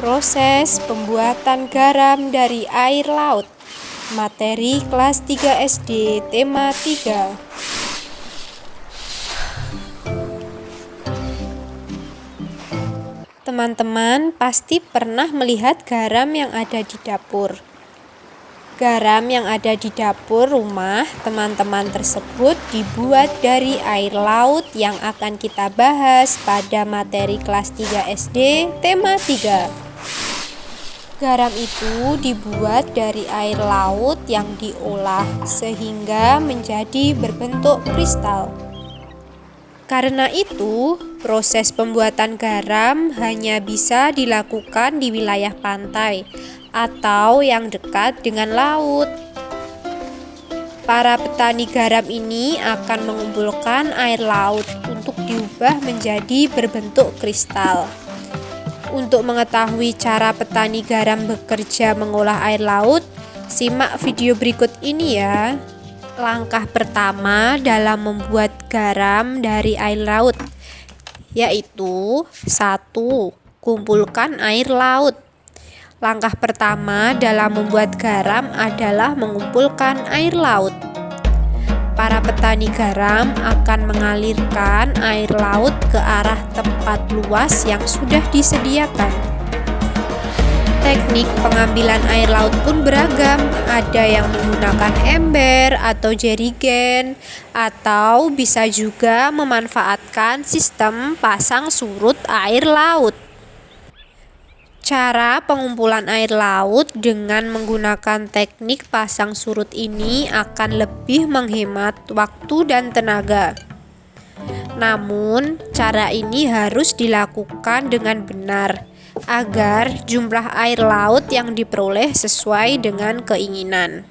Proses pembuatan garam dari air laut. Materi kelas 3 SD, tema 3. Teman-teman pasti pernah melihat garam yang ada di dapur. Garam yang ada di dapur rumah teman-teman tersebut dibuat dari air laut yang akan kita bahas pada materi kelas 3 SD, tema 3. Garam itu dibuat dari air laut yang diolah sehingga menjadi berbentuk kristal. Karena itu, proses pembuatan garam hanya bisa dilakukan di wilayah pantai atau yang dekat dengan laut. Para petani garam ini akan mengumpulkan air laut untuk diubah menjadi berbentuk kristal. Untuk mengetahui cara petani garam bekerja mengolah air laut, simak video berikut ini ya. Langkah pertama dalam membuat garam dari air laut yaitu 1. Kumpulkan air laut. Langkah pertama dalam membuat garam adalah mengumpulkan air laut. Para petani garam akan mengalirkan air laut ke arah tempat luas yang sudah disediakan. Teknik pengambilan air laut pun beragam, ada yang menggunakan ember atau jerigen, atau bisa juga memanfaatkan sistem pasang surut air laut. Cara pengumpulan air laut dengan menggunakan teknik pasang surut ini akan lebih menghemat waktu dan tenaga. Namun, cara ini harus dilakukan dengan benar agar jumlah air laut yang diperoleh sesuai dengan keinginan.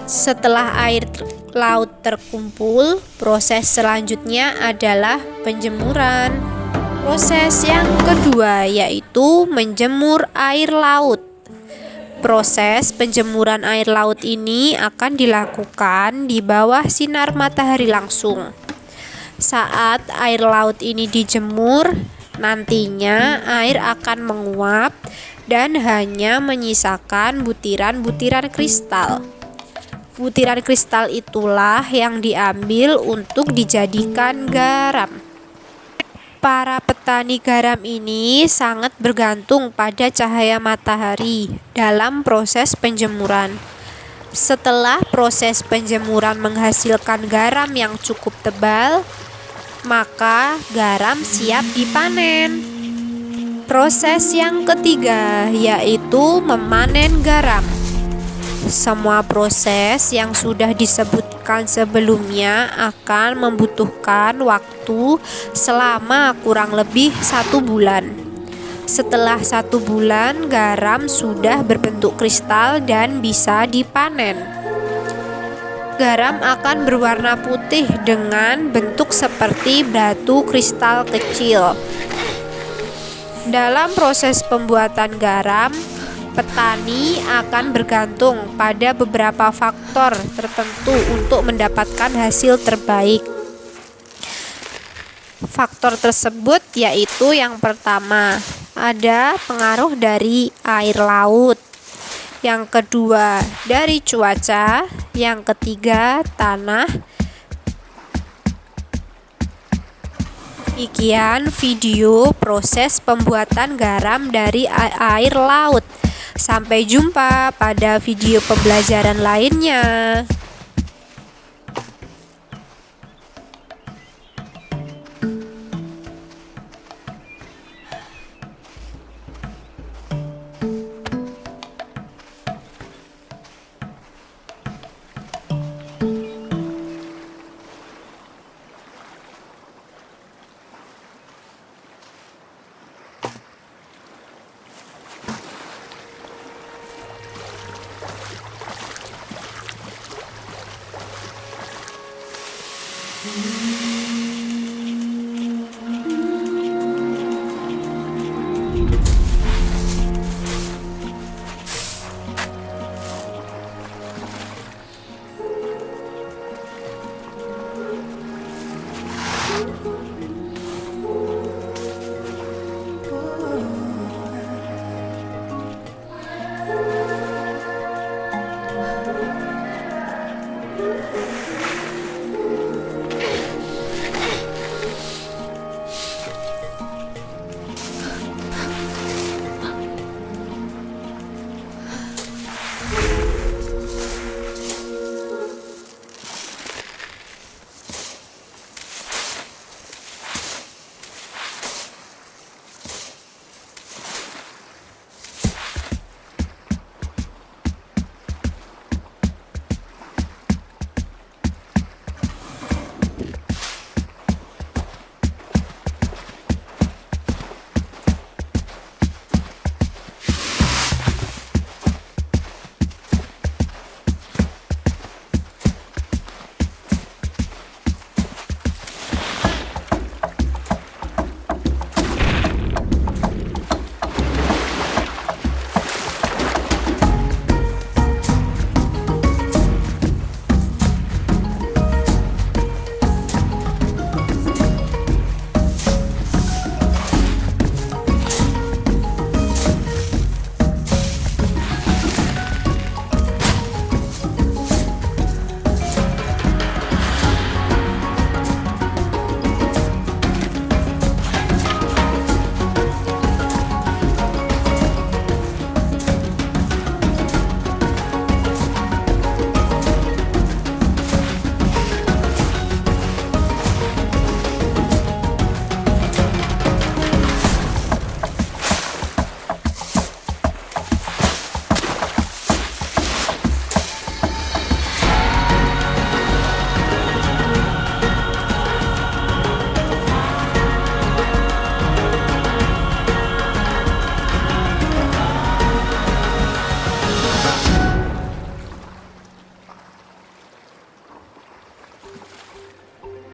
Setelah air laut terkumpul, proses selanjutnya adalah penjemuran. Proses yang kedua yaitu menjemur air laut. Proses penjemuran air laut ini akan dilakukan di bawah sinar matahari langsung. Saat air laut ini dijemur, nantinya air akan menguap dan hanya menyisakan butiran-butiran kristal. Butiran kristal itulah yang diambil untuk dijadikan garam. Para petani garam ini sangat bergantung pada cahaya matahari dalam proses penjemuran. Setelah proses penjemuran menghasilkan garam yang cukup tebal, maka garam siap dipanen. Proses yang ketiga yaitu memanen garam. Semua proses yang sudah disebutkan sebelumnya akan membutuhkan waktu selama kurang lebih 1 bulan. Setelah 1 bulan, garam sudah berbentuk kristal dan bisa dipanen. Garam akan berwarna putih dengan bentuk seperti batu kristal kecil. Dalam proses pembuatan garam, petani akan bergantung pada beberapa faktor tertentu untuk mendapatkan hasil terbaik. Faktor tersebut yaitu yang pertama, ada pengaruh dari air laut. Yang kedua, dari cuaca. Yang ketiga, tanah. Demikian video proses pembuatan garam dari air laut. Sampai jumpa pada video pembelajaran lainnya.